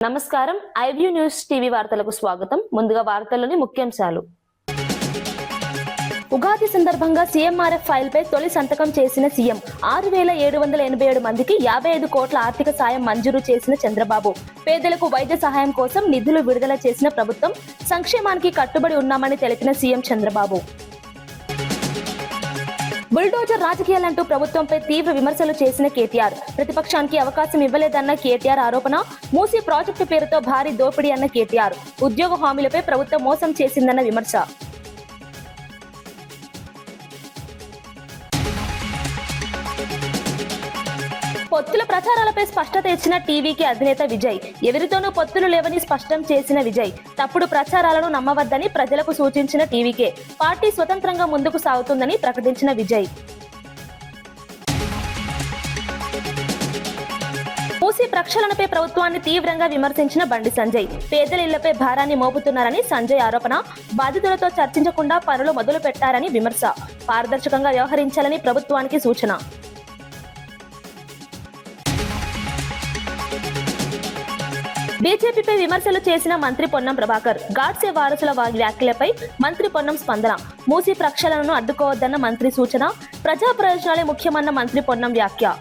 నమస్కారం iView news TV వార్తలకు స్వాగతం. ముందుగా వార్తల్లోని ముఖ్యాంశాలు. ఉగాది సందర్భంగా సీఎంఆర్ఎఫ్ ఫైల్ పై తొలి సంతకం చేసిన సీఎం. 6,787 మందికి 55 కోట్ల ఆర్థిక సాయం మంజూరు చేసిన చంద్రబాబు. పేదలకు వైద్య సహాయం కోసం నిధులు విడుదల చేసిన ప్రభుత్వం. సంక్షేమానికి కట్టుబడి ఉన్నామని తెలిపిన సీఎం చంద్రబాబు. బుల్డోజర్ రాజకీయాలంటూ ప్రభుత్వంపై తీవ్ర విమర్శలు చేసిన కేటీఆర్. ప్రతిపక్షానికి అవకాశం ఇవ్వలేదన్న కేటీఆర్ ఆరోపణ. మూసీ ప్రాజెక్టు పేరుతో భారీ దోపిడీ అన్న కేటీఆర్. ఉద్యోగ హామీలపై ప్రభుత్వం మోసం చేసిందన్న విమర్శ. పొత్తుల ప్రచారాలపై స్పష్టత ఇచ్చిన టీవీకి అధినేత విజయ్. ఎవరితోనూ పొత్తులు లేవని స్పష్టం చేసిన విజయ్. తప్పుడు ప్రచారాలను నమ్మవద్దని ప్రజలకు సూచించిన టీవీకే. పార్టీ స్వతంత్రంగా ముందుకు సాగుతుందని ప్రకటించిన విజయ్. మూసీ ప్రక్షాళనపై ప్రభుత్వాన్ని తీవ్రంగా విమర్శించిన బండి సంజయ్. పేదల ఇళ్లపై భారాన్ని మోపుతున్నారని సంజయ్ ఆరోపణ. బాధితులతో చర్చించకుండా పనులు మొదలు పెట్టారని విమర్శ. పారదర్శకంగా వ్యవహరించాలని ప్రభుత్వానికి సూచన. బీజేపీపై విమర్శలు చేసిన మంత్రి పొన్నం ప్రభాకర్. గాడ్సే వారసుల వ్యాఖ్యలపై మంత్రి పొన్నం స్పందన. మూసీ ప్రక్షాళనను అడ్డుకోవద్దన్న మంత్రి సూచన. ప్రజా ప్రయోజనాలే ముఖ్యమన్న మంత్రి పొన్నం వ్యాఖ్య.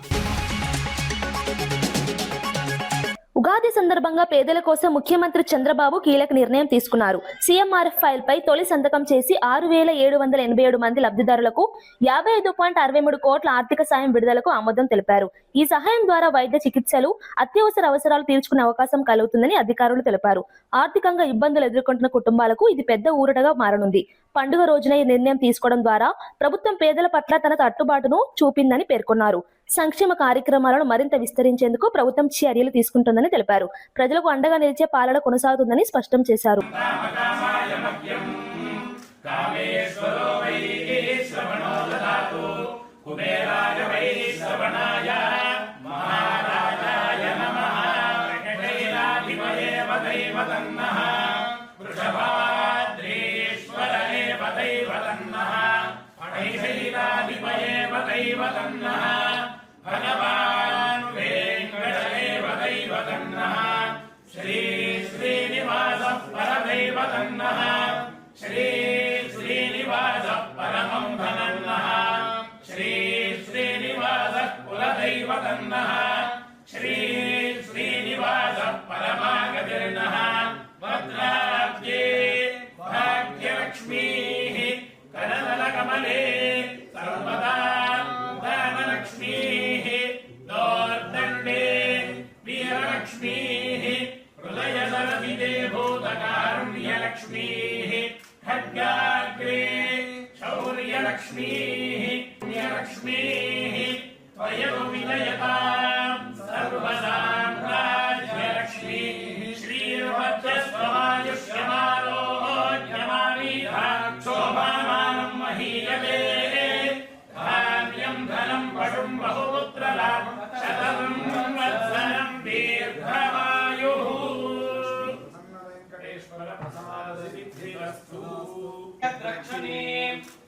ఉగాది సందర్భంగా పేదల కోసం ముఖ్యమంత్రి చంద్రబాబు కీలక నిర్ణయం తీసుకున్నారు. సీఎంఆర్ఎఫ్ ఫైల్ పై తొలి సంతకం చేసి 6,787 మంది లబ్ధిదారులకు 55.63 కోట్ల ఆర్థిక సాయం విడుదలకు ఆమోదం తెలిపారు. ఈ సహాయం ద్వారా వైద్య చికిత్సలు, అత్యవసర అవసరాలు తీర్చుకునే అవకాశం కలుగుతుందని అధికారులు తెలిపారు. ఆర్థికంగా ఇబ్బందులు ఎదుర్కొంటున్న కుటుంబాలకు ఇది పెద్ద ఊరటగా మారనుంది. పండుగ రోజున ఈ నిర్ణయం తీసుకోవడం ద్వారా ప్రభుత్వం పేదల పట్ల తన కట్టుబాటును చూపిందని పేర్కొన్నారు. సంక్షేమ కార్యక్రమాలను మరింత విస్తరించేందుకు ప్రభుత్వం చర్యలు తీసుకుంటుందని తెలిపారు. ప్రజలకు అండగా నిలిచే పాలన కొనసాగుతుందని స్పష్టం చేశారు. భగవాన్ వెంకటదేవ దైవతన్నః శ్రీ శ్రీనివాస పరదైవతన్నః శ్రీ శ్రీనివాస పరమం ధనన్నః శ్రీ శ్రీనివాస కులదైవతన్నః శ్రీ శ్రీనివాస పరమాగతిర్నః భద్రాబ్జే భాగ్యలక్ష్మీః కనకమలే సర్వదా ధనలక్ష్మీః దోర్దండే వీరలక్ష్మీః హృదయసరసిదే భూతకారుణ్యలక్ష్మీః ఖడ్గాగ్రే శౌర్యలక్ష్మీః పుణ్యలక్ష్మీః త్వయో విలయతాం సర్వసామ్రాజ్యలక్ష్మీః శ్రీర్వజ్రస్వమాయుష్యమారోగ్యమారీధా శోభామానం మహీయతే ధనం పశుం బహుపుత్రలాభం శతం వత్సరం దీర్ఘమాయుః. వెంకటేశ్వర ప్రసాదసిద్ధిరస్తు. రక్షణే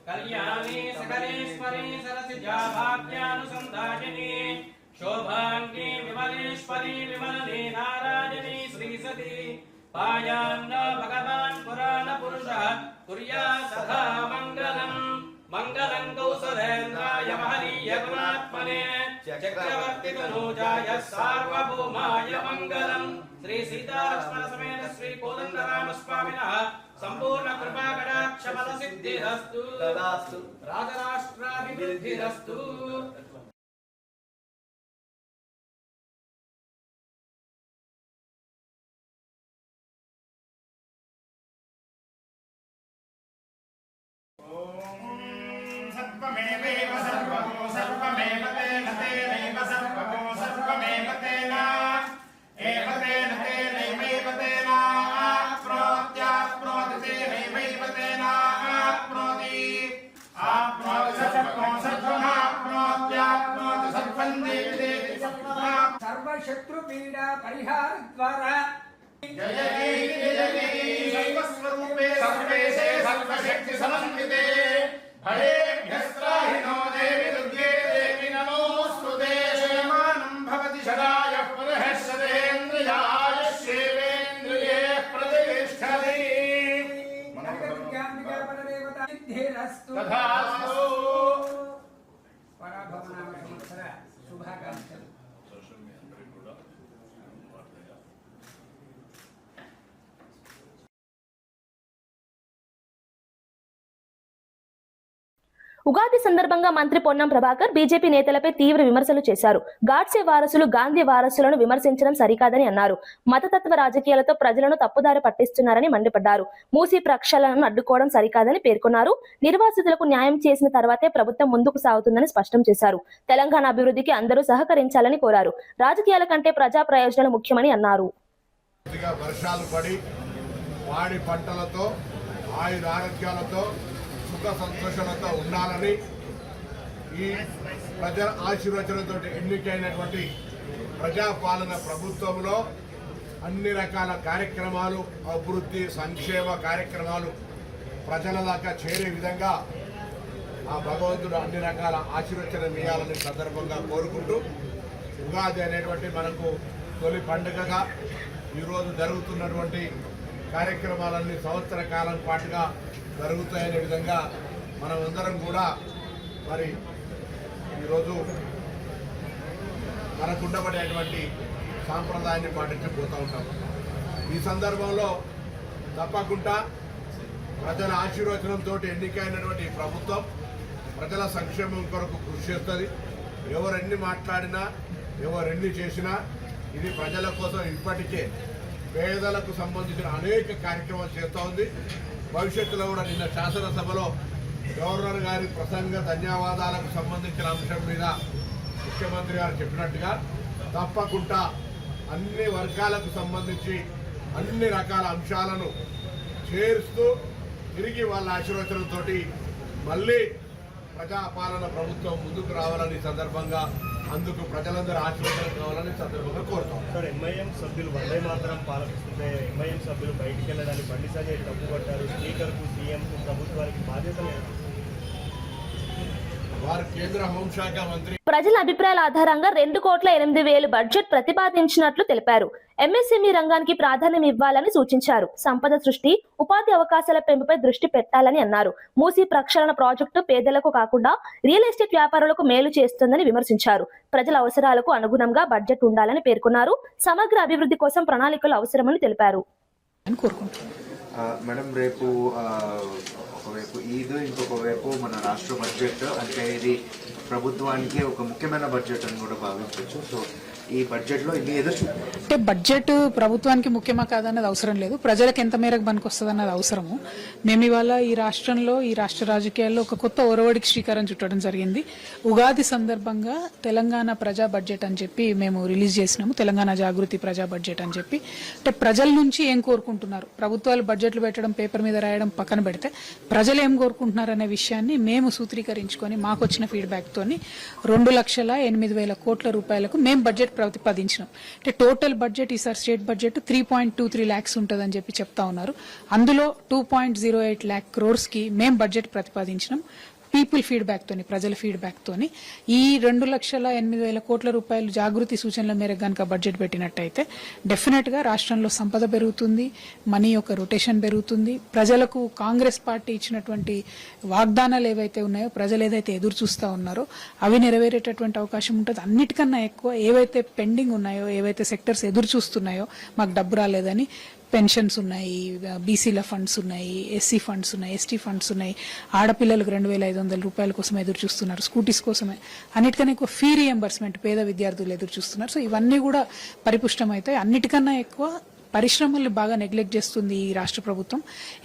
కళ్యాణే సకలేశ్వరే సరసిజా భాగ్యానుసంధాయనే శోభాంగే విమలేశ్వరి విమలనే నారాయణే శ్రీసతి పాయాన్న భగవాన్ పురాణ పురుషః కుర్యా సదా మంగళం. మంగళం కౌసలేంద్రాయ మహనీయ గుణాత్మనే చక్రవర్తి తనూజాయ సార్వభౌమాయ మంగళం. శ్రీ సీతాలక్ష్మణ సమేత శ్రీ కోదండరామ స్వామినః సంపూర్ణ కృపా కటాక్ష ఫల సిద్ధిరస్తు. రాజరాష్ట్రాభివృద్ధిరస్తు. సర్వమేవ సర్వమో సర్వమేవ తేన తేనైవ సర్వమో సర్వమేవ తేన ఏవ తేన తేనైవ తేన ఆప్నోత్యాప్నోతి తేనైవ తేన ఆప్నోతి ఆప్నోతి సర్వమో సర్వమాప్నోత్యాప్నోతి సర్వం దేవి దేవి సర్వశత్రు పీడ పరిహార ద్వారా జయ జయ జయ సర్వస్వరూపే సర్వేశే సర్వశక్తి సమన్వితే భయేభ్యస్త్రాహినో దేవి దుర్గే దేవి నమోస్తుతే. శయమానం భవతి సదాయ పునః సదేంద్రియాయ తథాస్తు తథాస్తు పరాభవనామ సంవత్సర శుభాకాంక్షలు. ఉగాది సందర్భంగా మంత్రి పొన్నం ప్రభాకర్ బీజేపీ నేతలపై తీవ్ర విమర్శలు చేశారు. గాడ్సే వారసులు గాంధీ వారసులను విమర్శించడం సరికాదని అన్నారు. మతతత్వ రాజకీయాలతో ప్రజలను తప్పుదారి పట్టిస్తున్నారని మండిపడ్డారు. మూసీ ప్రక్షాళనను అడ్డుకోవడం సరికాదని పేర్కొన్నారు. నిర్వాసితులకు న్యాయం చేసిన తర్వాతే ప్రభుత్వం ముందుకు సాగుతుందని స్పష్టం చేశారు. తెలంగాణ అభివృద్ధికి అందరూ సహకరించాలని కోరారు. రాజకీయాల కంటే ప్రజా ప్రయోజనాలు ముఖ్యమని అన్నారు. వర్షాలు పడి వాడి పంటలతో ఆయుర ఆరోగ్యాలతో సుఖ సంతోషాలతో ఉండాలని ఈ ప్రజల ఆశీర్వచనంతో ఎన్నికైనటువంటి ప్రజాపాలన ప్రభుత్వంలో అన్ని రకాల కార్యక్రమాలు అభివృద్ధి సంక్షేమ కార్యక్రమాలు ప్రజల దాకా చేరే విధంగా ఆ భగవంతుడు అన్ని రకాల ఆశీర్వచనం ఇవ్వాలని సందర్భంగా కోరుకుంటూ ఉగాది అనేటువంటి మనకు తొలి పండుగగా ఈరోజు జరుగుతున్నటువంటి కార్యక్రమాలన్నీ సంవత్సర కాలం పాటుగా జరుగుతాయనే విధంగా మనం అందరం కూడా మరి ఈరోజు మనకు ఉండబడేటువంటి సాంప్రదాయాన్ని పాటించబోతూ ఉంటాం. ఈ సందర్భంలో తప్పకుండా ప్రజల ఆశీర్వచనంతో ఎన్నికైనటువంటి ప్రభుత్వం ప్రజల సంక్షేమం కొరకు కృషి చేస్తుంది. ఎవరెన్ని మాట్లాడినా ఎవరెన్ని చేసినా ఇది ప్రజల కోసం ఇప్పటికే పేదలకు సంబంధించిన అనేక కార్యక్రమాలు చేస్తూ ఉంది. భవిష్యత్తులో కూడా నిన్న శాసనసభలో గవర్నర్ గారి ప్రసంగ ధన్యవాదాలకు సంబంధించిన అంశం మీద ముఖ్యమంత్రి గారు చెప్పినట్టుగా తప్పకుండా అన్ని వర్గాలకు సంబంధించి అన్ని రకాల అంశాలను చేరుస్తూ తిరిగి వాళ్ళ ఆశీర్వచనంతో మళ్ళీ ప్రజాపాలన ప్రభుత్వం ముందుకు రావాలని సందర్భంగా అందుకు ప్రజలందరూ ఆశీర్వాదం కావాలని సందర్భంగా కోరుతాం. సార్, ఎంఐఎం సభ్యులు వందే మాత్రం పాలకిస్తుంటే ఎంఐఎం సభ్యులు బయటికి వెళ్ళడానికి బండి సంజయ్ తప్పుపట్టారు. స్పీకర్కు సీఎంకు ప్రభుత్వానికి బాధ్యత లేదు. వారు కేంద్ర హోంశాఖ మంత్రి. ప్రజల అభిప్రాయాల ఆధారంగా 2,08,000 బడ్జెట్ ప్రతిపాదించినట్లు తెలిపారు. ఎంఎస్ఎంఈ రంగానికి ప్రాధాన్యం ఇవ్వాలని సూచించారు. సంపద సృష్టి, ఉపాధి అవకాశాల పెంపుపై దృష్టి పెట్టాలని అన్నారు. మూసీ ప్రక్షాళన ప్రాజెక్టు పేదలకు కాకుండా రియల్ ఎస్టేట్ వ్యాపారులకు మేలు చేస్తుందని విమర్శించారు. ప్రజల అవసరాలకు అనుగుణంగా బడ్జెట్ ఉండాలని పేర్కొన్నారు. సమగ్ర అభివృద్ధి కోసం ప్రణాళికలు అవసరమని తెలిపారు. మేడం, రేపు ఒకవైపు ఈద్, ఇంకొక వైపు మన రాష్ట్ర బడ్జెట్, అంటే ఇది ప్రభుత్వానికి ఒక ముఖ్యమైన బడ్జెట్ అని కూడా భావించవచ్చు. సో ఈ బడ్జెట్లో ఇది ఏదో అంటే బడ్జెట్ ప్రభుత్వానికి ముఖ్యమా కాదన్నది అవసరం లేదు, ప్రజలకు ఎంత మేరకు పనికొస్తుంది అన్నది అవసరము. మేము ఇవాళ ఈ రాష్ట్రంలో, ఈ రాష్ట్ర రాజకీయాల్లో ఒక కొత్త ఒరవడికి శ్రీకారం చుట్టడం జరిగింది. ఉగాది సందర్భంగా తెలంగాణ ప్రజా బడ్జెట్ అని చెప్పి మేము రిలీజ్ చేసినాము. తెలంగాణ జాగృతి ప్రజా బడ్జెట్ అని చెప్పి, అంటే ప్రజల నుంచి ఏం కోరుకుంటున్నారు, ప్రభుత్వాలు బడ్జెట్లు పెట్టడం, పేపర్ మీద రాయడం పక్కన పెడితే ప్రజలు ఏం కోరుకుంటున్నారు అనే విషయాన్ని మేము సూత్రీకరించుకొని మాకు వచ్చిన ఫీడ్బ్యాక్ తోని 2,08,000 కోట్ల రూపాయలకు మేము బడ్జెట్ ప్రతిపాదించినాం. అంటే టోటల్ బడ్జెట్ ఈసారి స్టేట్ బడ్జెట్ 3.23 lakhs ఉంటుందని చెప్పి చెప్తా ఉన్నారు. అందులో 2.08 lakh crores కి మేము బడ్జెట్ ప్రతిపాదించినాం. పీపుల్ ఫీడ్బ్యాక్ తోని, ప్రజల ఫీడ్బ్యాక్ తోని ఈ 2,08,000 కోట్ల రూపాయలు జాగృతి సూచనల మేరకు గనక బడ్జెట్ పెట్టినట్టయితే డెఫినెట్ గా రాష్ట్రంలో సంపద పెరుగుతుంది, మనీ యొక్క రొటేషన్ పెరుగుతుంది. ప్రజలకు కాంగ్రెస్ పార్టీ ఇచ్చినటువంటి వాగ్దానాలు ఏవైతే ఉన్నాయో, ప్రజలు ఏదైతే ఎదురు చూస్తా ఉన్నారో అవి నెరవేరేటటువంటి అవకాశం ఉంటుంది. అన్నిటికన్నా ఎక్కువ ఏవైతే పెండింగ్ ఉన్నాయో, ఏవైతే సెక్టర్స్ ఎదురు చూస్తున్నాయో మాకు డబ్బు రాలేదని, పెన్షన్స్ ఉన్నాయి, బీసీల ఫండ్స్ ఉన్నాయి, ఎస్సీ ఫండ్స్ ఉన్నాయి, ఎస్టీ ఫండ్స్ ఉన్నాయి, ఆడపిల్లలకు 2,500 రూపాయల కోసం ఎదురు చూస్తున్నారు, స్కూటీస్ కోసమే, అన్నిటికన్నా ఎక్కువ ఫీ రియంబర్స్మెంట్ పేద విద్యార్థులు ఎదురు చూస్తున్నారు. సో ఇవన్నీ కూడా పరిపుష్టమవుతాయి. అన్నిటికన్నా ఎక్కువ పరిశ్రమలు బాగా నెగ్లెక్ట్ చేస్తుంది ఈ రాష్ట్ర ప్రభుత్వం.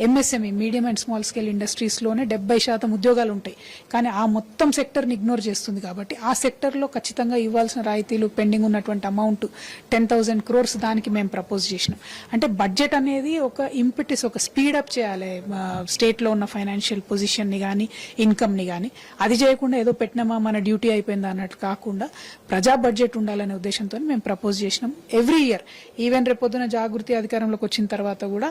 MSME, medium and small scale industries లోనే 70% ఉద్యోగాలు ఉంటాయి, కానీ ఆ మొత్తం సెక్టర్ ని ఇగ్నోర్ చేస్తుంది. కాబట్టి ఆ సెక్టర్ లో ఖచ్చితంగా ఇవ్వాల్సిన రాయితీలు, పెండింగ్ ఉన్నటువంటి అమౌంట్ 10,000 crores దానికి మేము ప్రపోజ్ చేసినాం. అంటే బడ్జెట్ అనేది ఒక ఇంపిటిస్, ఒక స్పీడప్ చేయాలి స్టేట్ లో ఉన్న ఫైనాన్షియల్ పొజిషన్ ని గానీ, ఇన్కమ్ ని గానీ. అది చేయకుండా ఏదో పెట్టినామా మన డ్యూటీ అయిపోయిందా అన్నట్టు కాకుండా ప్రజా బడ్జెట్ ఉండాలనే ఉద్దేశంతో మేము ప్రపోజ్ చేసినాం. ఎవ్రీ ఇయర్, ఈవెన్ రేపొద్దున జాగృతి అధికారంలోకి వచ్చిన తర్వాత కూడా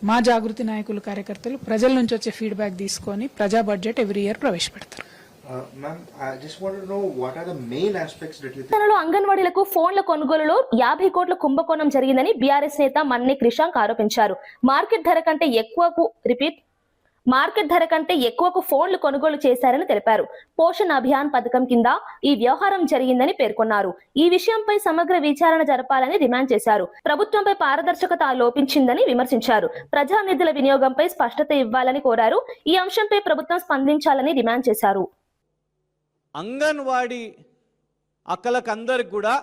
మా జాగృతి నాయకులు, కార్యకర్తలు ప్రజల నుంచి వచ్చే ఫీడ్బ్యాక్ తీసుకొని ప్రజా బడ్జెట్ ఎవ్రీ ఇయర్ ప్రవేశపెడతారు. తెలంగాణలో అంగన్వాడీలకు ఫోన్ల కొనుగోలులో 50 కోట్ల కుంభకోణం జరిగిందని బీఆర్ఎస్ నేత మన్నే క్రిషాంక్ ఆరోపించారు. మార్కెట్ ధర కంటే ఎక్కువకు మార్కెట్ ధర కంటే ఎక్కువకు ఫోన్లు కొనుగోలు చేశారని తెలిపారు. పోషణ్ అభియాన్ పథకం కింద ఈ వ్యవహారం జరిగిందని పేర్కొన్నారు. ఈ విషయంపై సమగ్ర విచారణ జరపాలని డిమాండ్ చేశారు. ప్రభుత్వంపై పారదర్శకత లోపించిందని విమర్శించారు. ప్రజా నిధుల వినియోగంపై స్పష్టత ఇవ్వాలని కోరారు. ఈ అంశంపై ప్రభుత్వం స్పందించాలని డిమాండ్ చేశారు. అంగన్వాడీ అక్కలకందరికి కూడా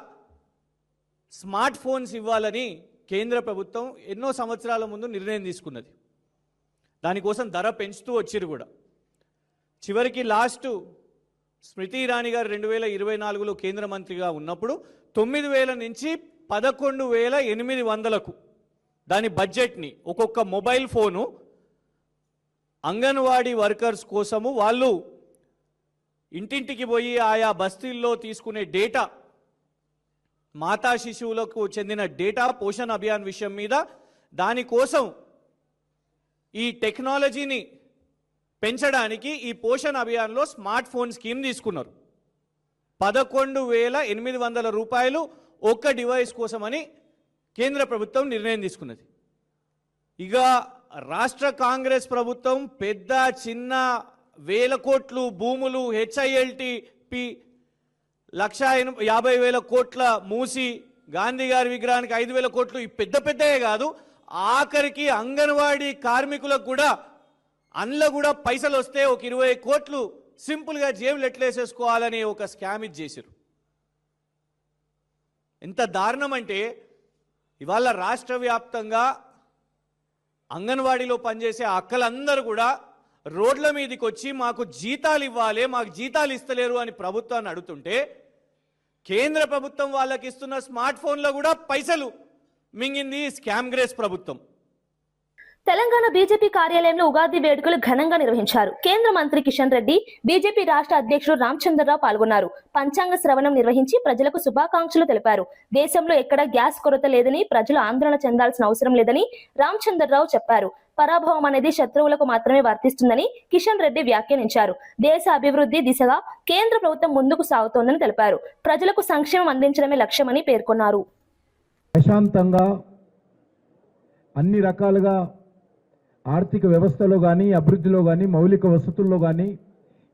స్మార్ట్ ఫోన్స్ ఇవ్వాలని కేంద్ర ప్రభుత్వం ఎన్నో సంవత్సరాల ముందు నిర్ణయం తీసుకున్నది. దానికోసం ధర పెంచుతూ వచ్చిరు కూడా. చివరికి లాస్ట్ స్మృతి ఇరానీ గారు 2024లో కేంద్ర మంత్రిగా ఉన్నప్పుడు 9,000 నుంచి 11,800కు దాని బడ్జెట్ని ఒక్కొక్క మొబైల్ ఫోను అంగన్వాడీ వర్కర్స్ కోసము వాళ్ళు ఇంటింటికి పోయి ఆయా బస్తీల్లో తీసుకునే డేటా, మాతా శిశువులకు చెందిన డేటా పోషణ్ అభియాన్ విషయం మీద దానికోసం ఈ టెక్నాలజీని పెంచడానికి ఈ పోషణ్ అభియాన్లో స్మార్ట్ ఫోన్ స్కీమ్ తీసుకున్నారు. 11,800 రూపాయలు ఒక్క డివైస్ కోసమని కేంద్ర ప్రభుత్వం నిర్ణయం తీసుకున్నది. ఇక రాష్ట్ర కాంగ్రెస్ ప్రభుత్వం పెద్ద చిన్న వేల కోట్లు భూములు, HILTP 1,50,000 కోట్ల మూసి, గాంధీ గారి విగ్రహానికి 5,000 కోట్లు, ఈ పెద్ద పెద్దయే కాదు, ఆఖరికి అంగన్వాడీ కార్మికులకు కూడా అందులో కూడా పైసలు వస్తే ఒక 20 కోట్లు సింపుల్గా జేబులు ఎట్లేసేసుకోవాలని ఒక స్కామ్ చేశారు. ఎంత దారుణం అంటే ఇవాళ రాష్ట్ర వ్యాప్తంగా అంగన్వాడీలో పనిచేసే అక్కలందరూ కూడా రోడ్ల మీదకి వచ్చి మాకు జీతాలు ఇవ్వాలి, మాకు జీతాలు ఇస్తలేరు అని ప్రభుత్వాన్ని అడుగుతుంటే కేంద్ర ప్రభుత్వం వాళ్ళకి ఇస్తున్న స్మార్ట్ ఫోన్లో కూడా పైసలు మింగింది స్కామ్ గ్రేస్ ప్రభుత్వం. తెలంగాణ బీజేపీ కార్యాలయంలో ఉగాది వేడుకలు ఘనంగా నిర్వహించారు. కేంద్ర మంత్రి కిషన్ రెడ్డి, బీజేపీ రాష్ట్ర అధ్యక్షుడు రామచంద్రరావు పాల్గొన్నారు. పంచాంగ శ్రవణం నిర్వహించి ప్రజలకు శుభాకాంక్షలు తెలిపారు. దేశంలో ఎక్కడా గ్యాస్ కొరత లేదని, ప్రజలు ఆందోళన చెందాల్సిన అవసరం లేదని రామచంద్రరావు చెప్పారు. పరాభవం అనేది శత్రువులకు మాత్రమే వర్తిస్తుందని కిషన్ రెడ్డి వ్యాఖ్యానించారు. దేశ అభివృద్ధి దిశగా కేంద్ర ప్రభుత్వం ముందుకు సాగుతోందని తెలిపారు. ప్రజలకు సంక్షేమం అందించడమే లక్ష్యమని పేర్కొన్నారు. ప్రశాంతంగా అన్ని రకాలుగా ఆర్థిక వ్యవస్థలో కానీ, అభివృద్ధిలో కానీ, మౌలిక వసతుల్లో కానీ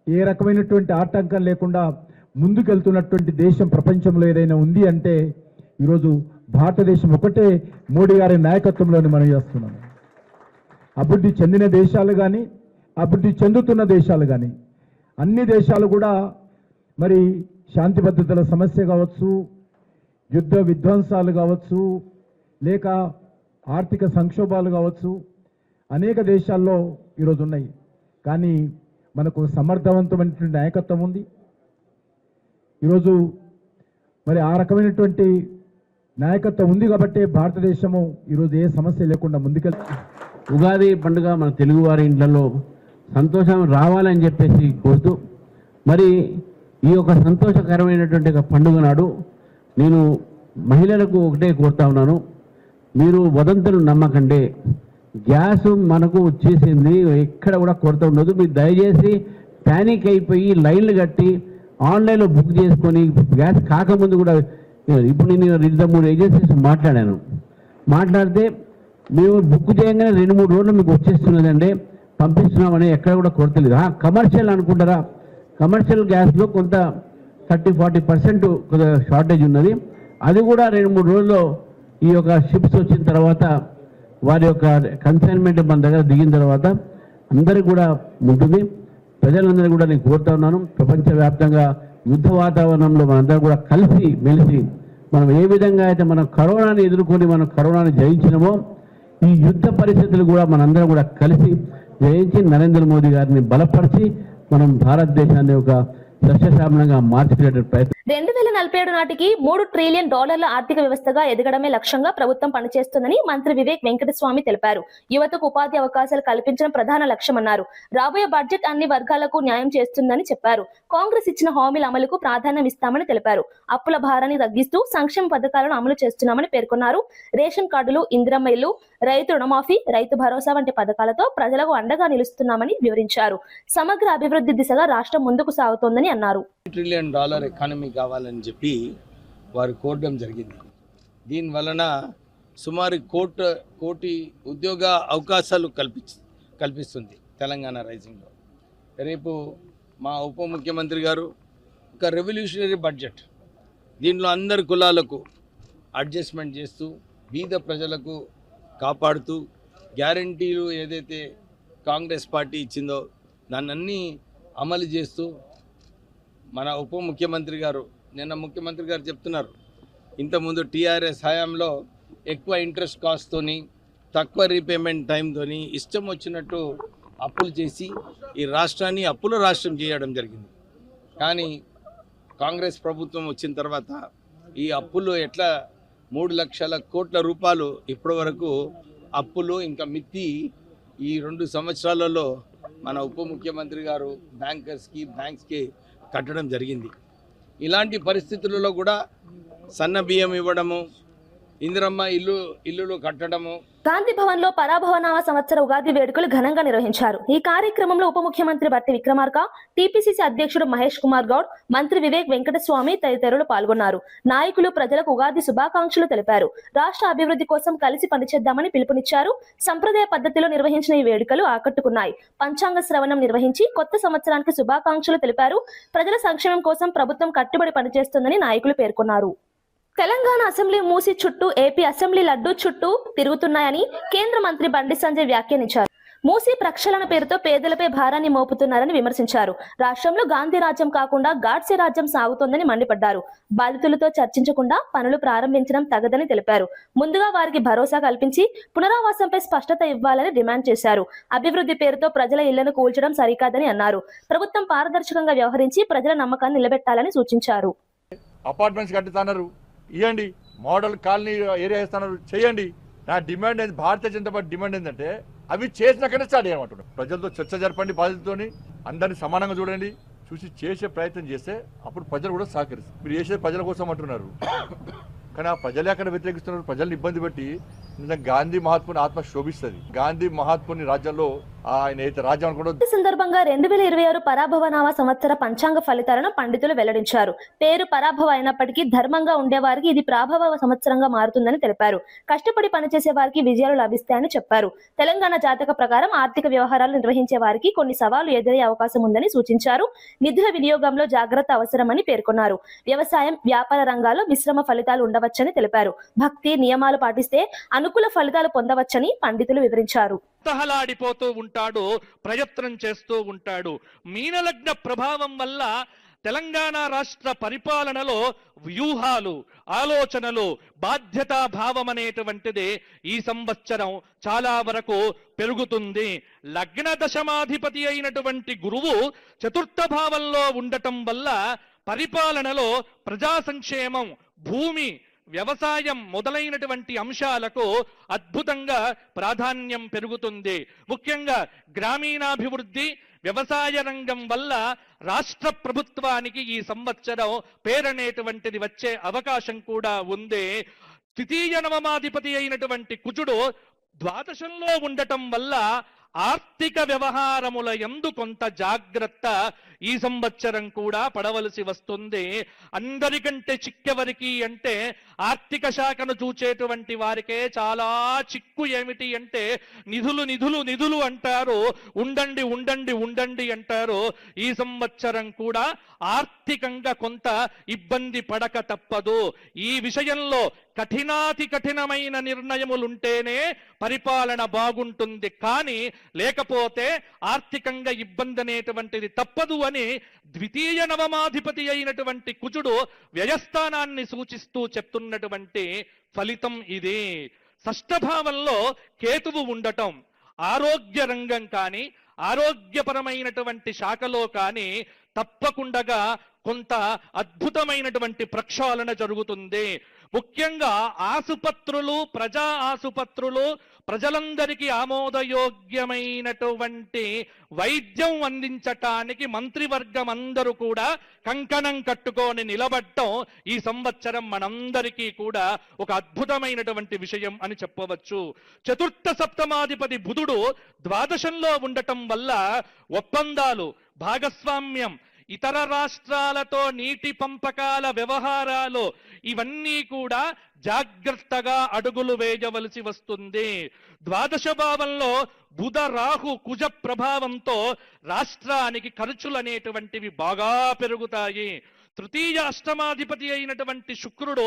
ఏ రకమైనటువంటి ఆటంకం లేకుండా ముందుకెళ్తున్నటువంటి దేశం ప్రపంచంలో ఏదైనా ఉంది అంటే ఈరోజు భారతదేశం ఒకటే మోడీ గారి నాయకత్వంలోని మనం చేస్తున్నాం. అభివృద్ధి చెందిన దేశాలు కానీ, అభివృద్ధి చెందుతున్న దేశాలు కానీ అన్ని దేశాలు కూడా మరి శాంతి భద్రతల సమస్య కావచ్చు, యుద్ధ విధ్వంసాలు కావచ్చు, లేక ఆర్థిక సంక్షోభాలు కావచ్చు, అనేక దేశాల్లో ఈరోజు ఉన్నాయి. కానీ మనకు సమర్థవంతమైనటువంటి నాయకత్వం ఉంది. ఈరోజు మరి ఆ రకమైనటువంటి నాయకత్వం ఉంది కాబట్టి భారతదేశము ఈరోజు ఏ సమస్య లేకుండా ముందుకెళ్తుంది. ఉగాది పండుగ మన తెలుగువారి ఇండ్లలో సంతోషం రావాలని చెప్పేసి కోరుతూ, మరి ఈ యొక్క సంతోషకరమైనటువంటి ఒక పండుగ నాడు నేను మహిళలకు ఒకటే కోరుతా ఉన్నాను, మీరు వదంతులు నమ్మకండి. గ్యాస్ మనకు వచ్చేసింది, ఎక్కడ కూడా కొరత ఉండదు. మీరు దయచేసి ప్యానిక్ అయిపోయి లైన్లు కట్టి ఆన్లైన్లో బుక్ చేసుకొని గ్యాస్ కాకముందు కూడా, ఇప్పుడు నేను 2-3 ఏజెన్సీస్ మాట్లాడితే మేము బుక్ చేయగానే 2-3 రోజులు మీకు వచ్చేస్తున్నదండి, పంపిస్తున్నామని ఎక్కడ కూడా కొరత లేదు. కమర్షియల్ అనుకుంటారా, కమర్షియల్ గ్యాస్లో కొంత 30-40% షార్టేజ్ ఉన్నది. అది కూడా 2-3 రోజుల్లో ఈ యొక్క షిప్స్ వచ్చిన తర్వాత, వారి యొక్క కన్సైన్మెంట్ మన దగ్గర దిగిన తర్వాత అందరికీ కూడా ఉంటుంది. ప్రజలందరూ కూడా నేను కోరుతా ఉన్నాను, ప్రపంచవ్యాప్తంగా యుద్ధ వాతావరణంలో మనందరం కూడా కలిసి మెలిసి మనం ఏ విధంగా అయితే మనం కరోనాని ఎదుర్కొని మనం కరోనాని జయించినామో, ఈ యుద్ధ పరిస్థితులు కూడా మనందరం కూడా కలిసి జయించి నరేంద్ర మోదీ గారిని బలపరిచి మనం భారతదేశాన్ని ఒక సస్యశ్యామలంగా మార్చుకునే ప్రయత్నం. 2047 నాటికి $3 ట్రిలియన్ ఆర్థిక వ్యవస్థగా ఎదగడమే లక్ష్యంగా ప్రభుత్వం పనిచేస్తుందని మంత్రి వివేక్ వెంకటస్వామి తెలిపారు. యువతకు ఉపాధి అవకాశాలు కల్పించడం ప్రధాన లక్ష్యమన్నారు. రాబోయే బడ్జెట్ అన్ని వర్గాలకు న్యాయం చేస్తుందని చెప్పారు. కాంగ్రెస్ ఇచ్చిన హామీల అమలుకు ప్రాధాన్యం ఇస్తామని తెలిపారు. అప్పుల భారాన్ని తగ్గిస్తూ సంక్షేమ పథకాలను అమలు చేస్తున్నామని పేర్కొన్నారు. రేషన్ కార్డులు, ఇందిరమ్మ ఇల్లు, రైతు రుణమాఫీ, రైతు భరోసా వంటి పథకాలతో ప్రజలకు అండగా నిలుస్తున్నామని వివరించారు. సమగ్ర అభివృద్ధి దిశగా రాష్ట్రం ముందుకు సాగుతోందని అన్నారు. $1 ట్రిలియన్ ఎకానమీ కావాలని చెప్పి వారు కోరడం జరిగింది. దీనివలన సుమారు 1 కోటి ఉద్యోగ అవకాశాలు కల్పిస్తుంది. తెలంగాణ రైజింగ్లో. రేపు మా ఉప ముఖ్యమంత్రి గారు ఒక రెవల్యూషనరీ బడ్జెట్, దీంట్లో అందరి కులాలకు అడ్జస్ట్మెంట్ చేస్తూ బీద ప్రజలకు కాపాడుతూ గ్యారంటీలు ఏదైతే కాంగ్రెస్ పార్టీ ఇచ్చిందో దాన్ని అమలు చేస్తూ మన ఉప ముఖ్యమంత్రి గారు, నిన్న ముఖ్యమంత్రి గారు చెప్తున్నారు, ఇంతకుముందు టీఆర్ఎస్ హయాంలో ఎక్కువ ఇంట్రెస్ట్ కాస్ట్తోని తక్కువ రీపేమెంట్ టైంతోని ఇష్టం వచ్చినట్టు అప్పులు చేసి ఈ రాష్ట్రాన్ని అప్పుల రాష్ట్రం చేయడం జరిగింది. కానీ కాంగ్రెస్ ప్రభుత్వం వచ్చిన తర్వాత ఈ అప్పులు ఎట్లా 3 లక్షల కోట్ల రూపాయలు ఇప్పటి వరకు అప్పులు ఇంకా మిత్తి ఈ 2 సంవత్సరాలలో మన ఉప ముఖ్యమంత్రి గారు బ్యాంక్స్కి కట్టడం జరిగింది. ఇలాంటి పరిస్థితులలో కూడా సన్న బియ్యం ఇవ్వడము, ఇందిరమ్మ ఇల్లులు కట్టడము. గాంధీ భవన్ లో పరాభవనామ సంవత్సర ఉగాది వేడుకలు ఘనంగా నిర్వహించారు. ఈ కార్యక్రమంలో ఉప ముఖ్యమంత్రి బట్టి విక్రమార్క, టీపీసీసీ అధ్యక్షుడు మహేష్ కుమార్ గౌడ్, మంత్రి వివేక్ వెంకటస్వామి తదితరులు పాల్గొన్నారు. నాయకులు ప్రజలకు ఉగాది శుభాకాంక్షలు తెలిపారు. రాష్ట్ర అభివృద్ధి కోసం కలిసి పనిచేద్దామని పిలుపునిచ్చారు. సంప్రదాయ పద్ధతిలో నిర్వహించిన ఈ వేడుకలు ఆకట్టుకున్నాయి. పంచాంగ శ్రవణం నిర్వహించి కొత్త సంవత్సరానికి శుభాకాంక్షలు తెలిపారు. ప్రజల సంక్షేమం కోసం ప్రభుత్వం కట్టుబడి పనిచేస్తుందని నాయకులు పేర్కొన్నారు. తెలంగాణ అసెంబ్లీ మూసి చుట్టూ ఏపీ అసెంబ్లీ లడ్డూ చుట్టూ తిరుగుతున్నాయని కేంద్ర మంత్రి బండి సంజయ్ వ్యాఖ్యానించారు. మూసి ప్రక్షాళన పేరుతో పేదలపై భారాన్ని మోపుతున్నారని విమర్శించారు. రాష్ట్రంలో గాంధీ రాజ్యం కాకుండా గాడ్సే రాజ్యం సాగుతోందని మండిపడ్డారు. బాధితులతో చర్చించకుండా పనులు ప్రారంభించడం తగదని తెలిపారు. ముందుగా వారికి భరోసా కల్పించి పునరావాసంపై స్పష్టత ఇవ్వాలని డిమాండ్ చేశారు. అభివృద్ధి పేరుతో ప్రజల ఇళ్లను కూల్చడం సరికాదని అన్నారు. ప్రభుత్వం పారదర్శకంగా వ్యవహరించి ప్రజల నమ్మకాన్ని నిలబెట్టాలని సూచించారు. అపార్ట్మెంట్స్ కట్టుతున్నారు, ఇవ్వండి. మోడల్ కాలనీ ఏరియా ఇస్తున్నారు, చేయండి. నా డిమాండ్ ఏంది, భారతీయ జనతా పార్టీ డిమాండ్ ఏంటంటే అవి చేసినాకనే స్టార్ట్ చేయమంటున్నాం. ప్రజలతో చర్చ జరపండి, బాధితులతోని అందరినీ సమానంగా చూడండి, చూసి చేసే ప్రయత్నం చేస్తే అప్పుడు ప్రజలు కూడా సహకరిస్తారు. మీరు చేసేది ప్రజల కోసం అంటున్నారు, కానీ ఆ ప్రజలే అక్కడ వ్యతిరేకిస్తున్నారు. ప్రజల్ని ఇబ్బంది పెట్టి గాంధీ మహాత్ముని ఆత్మ శోభిస్తుంది. గాంధీ మహాత్ముని రాజ్యంలో ఆయన అయితే రాజ్యం కూడా. ఈ సందర్భంగా 2026 పరాభవనామ సంవత్సర పంచాంగ ఫలితాలను పండితులు వెల్లడించారు. పేరు పరాభవ అయినప్పటికీ ధర్మంగా ఉండేవారికి ఇది ప్రాభవ సంవత్సరంగా మారుతుందని తెలిపారు. కష్టపడి పనిచేసే వారికి విజయాలు లభిస్తాయని చెప్పారు. తెలంగాణ జాతక ప్రకారం ఆర్థిక వ్యవహారాలు నిర్వహించే వారికి కొన్ని సవాళ్లు ఎదురయ్యే అవకాశం ఉందని సూచించారు. నిధుల వినియోగంలో జాగ్రత్త అవసరమని పేర్కొన్నారు. వ్యవసాయం, వ్యాపార రంగాల్లో మిశ్రమ ఫలితాలు ఉండవచ్చని తెలిపారు. భక్తి నియమాలు పాటిస్తే అనుకూల ఫలితాలు పొందవచ్చని పండితులు వివరించారు. తహలాడిపోతూ ఉంటాడు, ప్రయత్నం చేస్తూ ఉంటాడు. మీనలగ్న ప్రభావం వల్ల తెలంగాణ రాష్ట్ర పరిపాలనలో వ్యూహాలు, ఆలోచనలు, బాధ్యతా భావం అనేటువంటిది ఈ సంవత్సరం చాలా వరకు పెరుగుతుంది. లగ్న దశమాధిపతి అయినటువంటి గురువు చతుర్థ భావంలో ఉండటం వల్ల పరిపాలనలో ప్రజా సంక్షేమం, భూమి, వ్యవసాయం మొదలైనటువంటి అంశాలకు అద్భుతంగా ప్రాధాన్యం పెరుగుతుంది. ముఖ్యంగా గ్రామీణాభివృద్ధి, వ్యవసాయ రంగం వల్ల రాష్ట్ర ప్రభుత్వానికి ఈ సంవత్సరం పేరనేటువంటిది వచ్చే అవకాశం కూడా ఉంది. ద్వితీయ నవమాధిపతి అయినటువంటి కుజుడు ద్వాదశంలో ఉండటం వల్ల ఆర్థిక వ్యవహారముల యందు కొంత జాగ్రత్త ఈ సంవత్సరం కూడా పడవలసి వస్తుంది. అందరికంటే చిక్కెవరికి అంటే ఆర్థిక శాఖను చూచేటువంటి వారికే చాలా చిక్కు. ఏమిటి అంటే నిధులు నిధులు నిధులు అంటారు, ఉండండి ఉండండి ఉండండి అంటారు. ఈ సంవత్సరం కూడా ఆర్థికంగా కొంత ఇబ్బంది పడక తప్పదు. ఈ విషయంలో కఠినాతి కఠినమైన నిర్ణయములుంటేనే పరిపాలన బాగుంటుంది, కానీ లేకపోతే ఆర్థికంగా ఇబ్బంది అనేటువంటిది తప్పదు అని ద్వితీయ నవమాధిపతి అయినటువంటి కుజుడు వ్యయస్థానాన్ని సూచిస్తూ చెప్తున్నటువంటి ఫలితం ఇది. షష్ఠభావంలో కేతువు ఉండటం ఆరోగ్య రంగం కానీ ఆరోగ్యపరమైనటువంటి శాఖలో కానీ తప్పకుండా కొంత అద్భుతమైనటువంటి ప్రక్షాళన జరుగుతుంది. ముఖ్యంగా ఆసుపత్రులు, ప్రజా ఆసుపత్రులు, ప్రజలందరికీ ఆమోదయోగ్యమైనటువంటి వైద్యం అందించటానికి మంత్రివర్గం అందరూ కూడా కంకణం కట్టుకొని నిలబడటం ఈ సంవత్సరం మనందరికీ కూడా ఒక అద్భుతమైనటువంటి విషయం అని చెప్పవచ్చు. చతుర్థ సప్తమాధిపతి బుధుడు ద్వాదశంలో ఉండటం వల్ల ఒప్పందాలు, భాగస్వామ్యం ఇతర రాష్ట్రాలతో నీటి పంపకాల వ్యవహారాలు ఇవన్నీ కూడా జాగ్రత్తగా అడుగులు వేయవలసి వస్తుంది. ద్వాదశ భావంలో బుధ రాహు కుజ ప్రభావంతో రాష్ట్రానికి ఖర్చులు అనేటువంటివి బాగా పెరుగుతాయి. తృతీయ అష్టమాధిపతి అయినటువంటి శుక్రుడు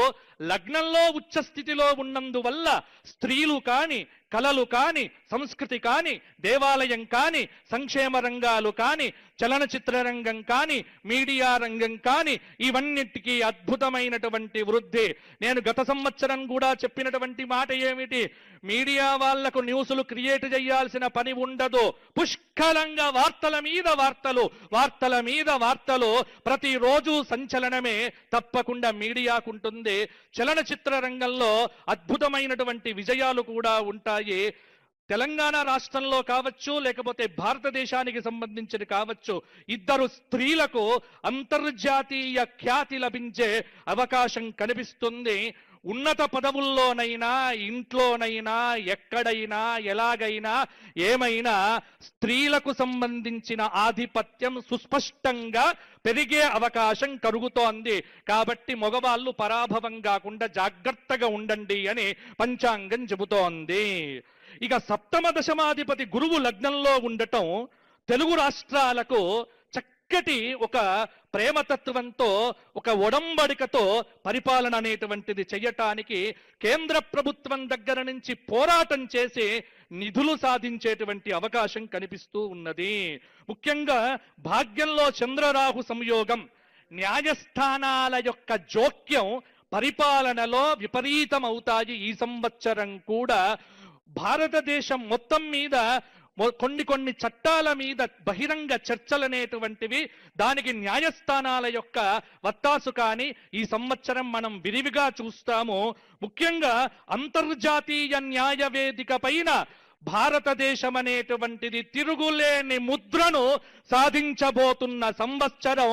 లగ్నంలో ఉచ్చస్థితిలో ఉన్నందువల్ల స్త్రీలు కాని, కళలు కాని, సంస్కృతి కాని, దేవాలయం కాని, సంక్షేమ రంగాలు కాని, చలనచిత్ర రంగం కాని, మీడియా రంగం కాని ఇవన్నిటికీ అద్భుతమైనటువంటి వృద్ధి. నేను గత సంవత్సరం కూడా చెప్పినటువంటి మాట ఏమిటి, మీడియా వాళ్లకు న్యూస్లు క్రియేట్ చేయాల్సిన పని ఉండదు. పుష్కలంగా వార్తల మీద వార్తలు, వార్తల మీద వార్తలు, ప్రతిరోజు సంచలనమే తప్పకుండా మీడియాకుంటుంది. చలనచిత్ర రంగంలో అద్భుతమైనటువంటి విజయాలు కూడా ఉంటాయి. తెలంగాణ రాష్ట్రంలో కావచ్చు, లేకపోతే భారతదేశానికి సంబంధించి కావచ్చు, ఇద్దరు స్త్రీలకు అంతర్జాతీయ ఖ్యాతి లభించే అవకాశం కనిపిస్తుంది. ఉన్నత పదవుల్లోనైనా, ఇంట్లోనైనా, ఎక్కడైనా, ఎలాగైనా, ఏమైనా స్త్రీలకు సంబంధించిన ఆధిపత్యం సుస్పష్టంగా పెరిగే అవకాశం కలుగుతోంది. కాబట్టి మగవాళ్ళు పరాభవం కాకుండా జాగ్రత్తగా ఉండండి అని పంచాంగం చెబుతోంది. ఇక సప్తమ దశమాధిపతి గురువు లగ్నంలో ఉండటం తెలుగు రాష్ట్రాలకు చక్కటి ఒక ప్రేమతత్వంతో, ఒక ఒడంబడికతో పరిపాలన అనేటువంటిది చేయటానికి కేంద్ర ప్రభుత్వం దగ్గర నుంచి పోరాటం చేసి నిధులు సాధించేటువంటి అవకాశం కనిపిస్తూ ఉన్నది. ముఖ్యంగా భాగ్యంలో చంద్రరాహు సంయోగం, న్యాయస్థానాల యొక్క జోక్యం పరిపాలనలో విపరీతం అవుతాయి. ఈ సంవత్సరం కూడా భారతదేశం మొత్తం మీద కొన్ని చట్టాల మీద బహిరంగ చర్చలనేటువంటివి, దానికి న్యాయస్థానాల యొక్క వత్తాసు కానీ ఈ సంవత్సరం మనం విరివిగా చూస్తాము. ముఖ్యంగా అంతర్జాతీయ న్యాయవేదిక పైన భారతదేశం అనేటువంటిది తిరుగులేని ముద్రను సాధించబోతున్న సంవత్సరం.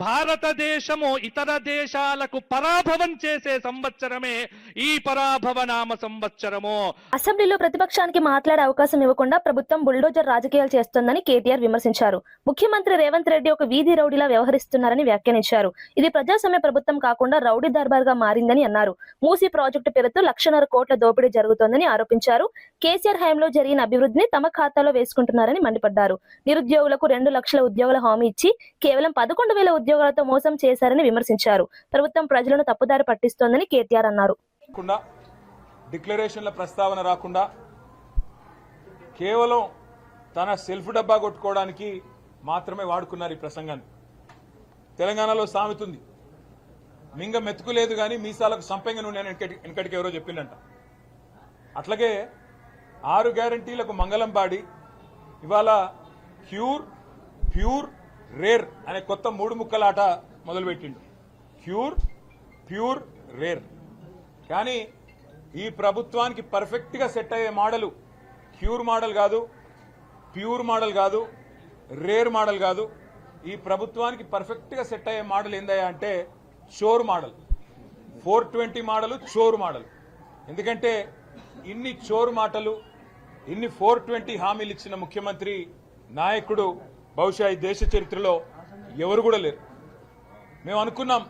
భారతదేశము ఇతర దేశాలకు పరాభవం చేసే సంవత్సరమే ఈ పరాభవ నామ సంవత్సరము. అసెంబ్లీలో ప్రతిపక్షానికి మాట్లాడే అవకాశం ఇవ్వకుండా ప్రభుత్వం బుల్డోజర్ రాజకీయాలు చేస్తోందని కేటీఆర్ విమర్శించారు. ముఖ్యమంత్రి రేవంత్ రెడ్డి ఒక వీధి రౌడీలా వ్యవహరిస్తున్నారని వ్యాఖ్యానించారు. ఇది ప్రజాస్వామ్య ప్రభుత్వం కాకుండా రౌడీ దర్బార్ గా మారిందని అన్నారు. మూసీ ప్రాజెక్టు పేరుతో 1,50,000 కోట్ల దోపిడీ జరుగుతోందని ఆరోపించారు. కేసీఆర్ హయాంలో జరిగిన అభివృద్ధిని తమ ఖాతాలో వేసుకుంటున్నారని మండిపడ్డారు. నిరుద్యోగులకు 2 లక్షల ఉద్యోగాల హామీ ఇచ్చి కేవలం 11,000 ఉద్యోగాలతో మోసం చేశారని విమర్శించారు. ప్రభుత్వం ప్రజలను తప్పుదారి పట్టిస్తోందని కేటీఆర్ అన్నారు. డిక్లరేషన్ల ప్రస్తావన రాకుండా కేవలం తన సెల్ఫ్ డబ్బా కొట్టుకోవడానికి మాత్రమే వాడుకున్నారు ఈ ప్రసంగాన్ని. తెలంగాణలో సామెత ఉంది, మింగ మెతుకులేదు కానీ మీసాలకు సంపెంగ నూనె వెనకటికి ఎవరో చెప్పిందంట. అట్లాగే 6 గ్యారంటీలకు మంగళం పాడి ఇవాళ క్యూర్, ప్యూర్, రేర్ అనే కొత్త 3 ముక్కల ఆట మొదలుపెట్టిండు. Cure, pure, rare. కానీ ఈ ప్రభుత్వానికి పర్ఫెక్ట్గా సెట్ అయ్యే మోడల్ క్యూర్ మోడల్ కాదు, ప్యూర్ మోడల్ కాదు, రేర్ మోడల్ కాదు. ఈ ప్రభుత్వానికి పర్ఫెక్ట్గా సెట్ అయ్యే మోడల్ ఏందయ్యా అంటే చోర్ మోడల్, 420 మోడల్, చోర్ మోడల్. ఎందుకంటే ఇన్ని చోర్ మాటలు, ఇన్ని 420 హామీలు ఇచ్చిన ముఖ్యమంత్రి, నాయకుడు బహుశా ఈ దేశ చరిత్రలో ఎవరు కూడా లేరు. మేము అనుకున్నాం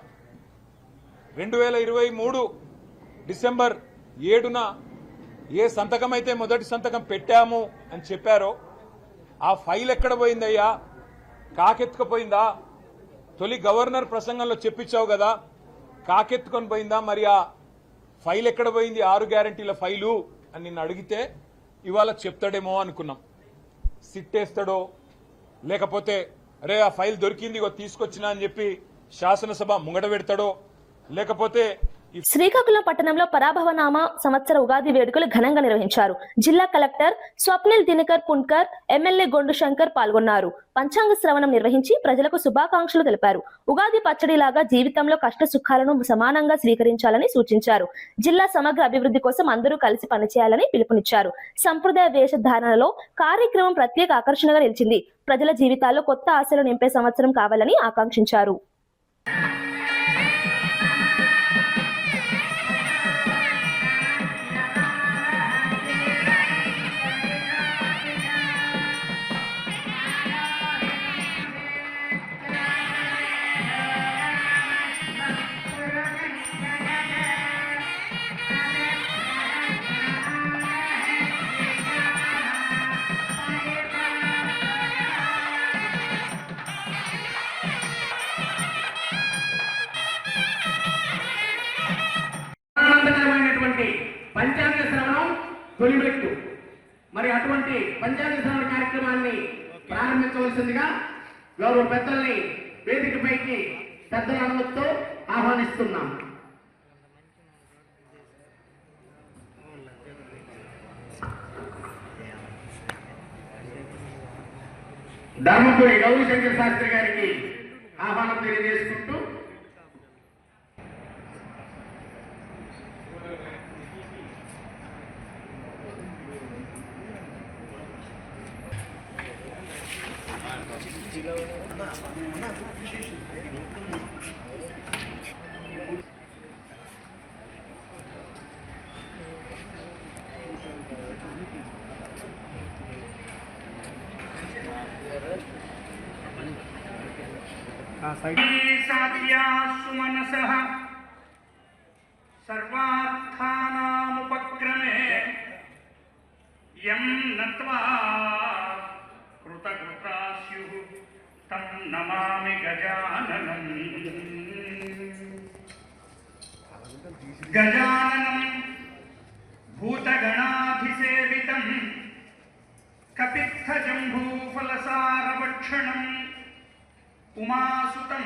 2023 డిసెంబర్ 7న ఏ సంతకం అయితే మొదటి సంతకం పెట్టాము అని చెప్పారో ఆ ఫైల్ ఎక్కడ పోయిందయ్యా, కాకెత్తుకుపోయిందా? తొలి గవర్నర్ ప్రసంగంలో చెప్పించావు కదా, కాకెత్తుకొని పోయిందా? మరి ఆ ఫైల్ ఎక్కడ పోయింది, 6 గ్యారంటీల ఫైలు అని నిన్ను అడిగితే ఇవాళ చెప్తాడేమో అనుకున్నాం. సిట్టేస్తాడో, లేకపోతే అరే ఆ ఫైల్ దొరికింది తీసుకొచ్చినా అని చెప్పి శాసనసభ ముంగట పెడతాడో, లేకపోతే శ్రీకాకుళం పట్టణంలో పరాభవనామ సంవత్సర ఉగాది వేడుకలు ఘనంగా నిర్వహించారు. జిల్లా కలెక్టర్ స్వప్నిల్ దినకర్ పున్కర్, ఎమ్మెల్యే గొండు శంకర్ పాల్గొన్నారు. పంచాంగ శ్రవణం నిర్వహించి ప్రజలకు శుభాకాంక్షలు తెలిపారు. ఉగాది పచ్చడిలాగా జీవితంలో కష్ట సుఖాలను సమానంగా స్వీకరించాలని సూచించారు. జిల్లా సమగ్ర అభివృద్ధి కోసం అందరూ కలిసి పనిచేయాలని పిలుపునిచ్చారు. సంప్రదాయ వేషధారణలో కార్యక్రమం ప్రత్యేక ఆకర్షణగా నిలిచింది. ప్రజల జీవితాల్లో కొత్త ఆశలు నింపే సంవత్సరం కావాలని ఆకాంక్షించారు. తొలిమెట్టు. మరి అటువంటి పంచాయతీ శ్రవణ కార్యక్రమాన్ని ప్రారంభించవలసిందిగా గౌరవ పెద్దల్ని వేదికపైకి పెద్దల అనుమతితో ఆహ్వానిస్తున్నాం. ధర్మపురి గౌరీశంకర్ శాస్త్రి గారికి ఆహ్వానం తెలియజేసుకుంటూ మనసః సర్వార్థానాముపక్రమే యం నత్వా కృతకృతాస్యుః తం నమామి గజాననం. గజాననం భూతగణాభిసేవితం కపిత్థజంబూఫలసారభక్షణం ఉమాసుతం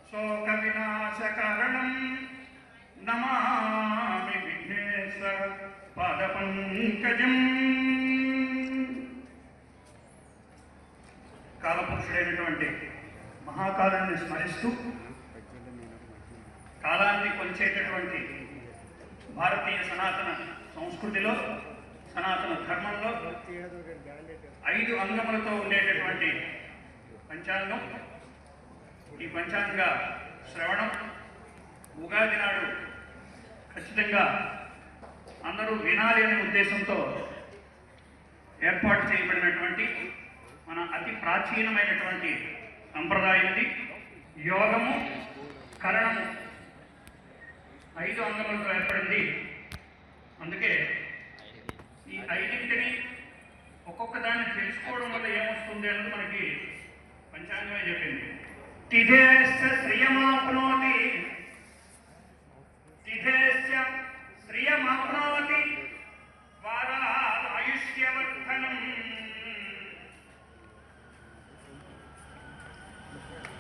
శోక వినాశకారణం నమామి విఘ్నేశ పాదపంకజం. కాలపురుషుడైనటువంటి మహాకాలాన్ని స్మరిస్తూ కాలాన్ని కొలిచేటటువంటి భారతీయ సనాతన సంస్కృతిలో, సనాతన ధర్మంలో 5 అంగములతో ఉండేటటువంటి పంచాంగం. ఈ పంచాంగ శ్రవణం ఉగాది నాడు ఖచ్చితంగా అందరూ వినాలి అనే ఉద్దేశంతో ఏర్పాటు చేయబడినటువంటి మన అతి ప్రాచీనమైనటువంటి సంప్రదాయం ఇది. యోగము, కరణము 5 అంగములతో ఏర్పడింది. అందుకే ఈ 5ంటిని ఒక్కొక్క దాన్ని తెలుసుకోవడం వల్ల ఏమొస్తుంది అన్నది మనకి పంచాంగమే చెప్పింది. తిథేశ్చ శ్రియమాప్నోతి, తిథేశ్చ శ్రియమాప్నోతి వారాద్ ఆయుష్యవర్ధనం.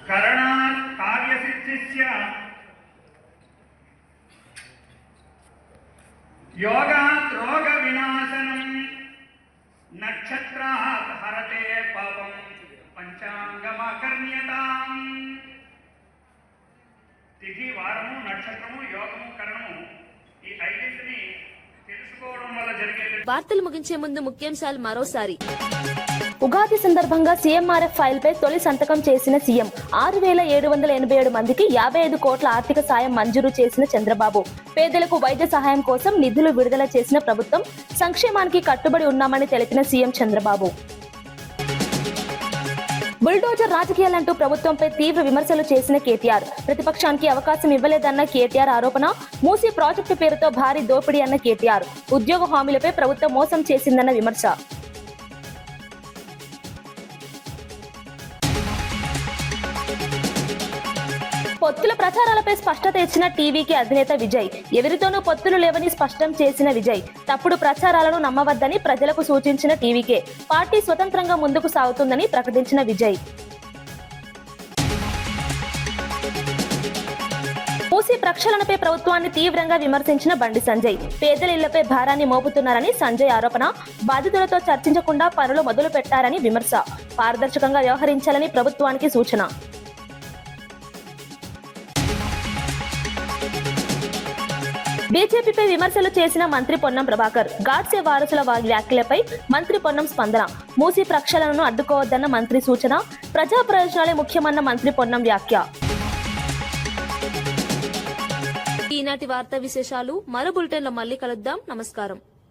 కరణాత్ కార్యసిద్ధిస్య యోగాత్ రోగ వినాశనం. నక్షత్రాత్ హరతే పాపం పంచాంగమాకర్ణ్యతాం. తిథి, వారము, నక్షత్రము, యోగము, కరణము ఈ 5ంటిని తెలుసుకోవడం వల్ల జరిగే. వార్తలు ముగించే ముందు ముఖ్యాంశాలు మరోసారి. ఉగాది సందర్భంగా సీఎంఆర్ఎఫ్ ఫైల్ పై తొలి సంతకం చేసిన సీఎం. 6,787 మందికి 55 కోట్ల ఆర్థిక సాయం మంజూరు చేసిన చంద్రబాబు. పేదలకు వైద్య సహాయం కోసం నిధులు విడుదల చేసిన ప్రభుత్వం. సంక్షేమానికి కట్టుబడి ఉన్నామని తెలిపిన సీఎం చంద్రబాబు. బుల్డోజర్ రాజకీయాలంటూ ప్రభుత్వంపై తీవ్ర విమర్శలు చేసిన కేటీఆర్. ప్రతిపక్షానికి అవకాశం ఇవ్వలేదన్న కేటీఆర్ ఆరోపణ. మూసీ ప్రాజెక్టు పేరుతో భారీ దోపిడీ అన్న కేటీఆర్. ఉద్యోగ హామీలపై ప్రభుత్వం మోసం చేసిందన్న విమర్శ. పొత్తుల ప్రచారాలపై స్పష్టత ఇచ్చిన టీవీకి అధినేత విజయ్. ఎవరితోనూ పొత్తులు లేవని స్పష్టం చేసిన విజయ్. తప్పుడు ప్రచారాలను నమ్మవద్దని ప్రజలకు సూచించిన టీవీకే. పార్టీ స్వతంత్రంగా ముందుకు సాగుతుందని ప్రకటించిన విజయ్. మూసీ ప్రక్షాళనపై ప్రభుత్వాన్ని తీవ్రంగా విమర్శించిన బండి సంజయ్. పేదల ఇళ్లపై భారాన్ని మోపుతున్నారని సంజయ్ ఆరోపణ. బాధితులతో చర్చించకుండా పనులు మొదలు పెట్టారని విమర్శ. పారదర్శకంగా వ్యవహరించాలని ప్రభుత్వానికి సూచన. బీజేపీపై విమర్శలు చేసిన మంత్రి పొన్నం ప్రభాకర్. గాడ్సే వారసుల వ్యాఖ్యలపై మంత్రి పొన్నం స్పందన. మూసీ ప్రక్షాళనను అడ్డుకోవద్దన్న మంత్రి సూచన. ప్రజా ప్రయోజనాలే ముఖ్యమన్న మంత్రి పొన్నం వ్యాఖ్య. ఈనాటి వార్తా విశేషాలు మరో బులెటిన్లో మళ్ళీ కలుద్దాం. నమస్కారం.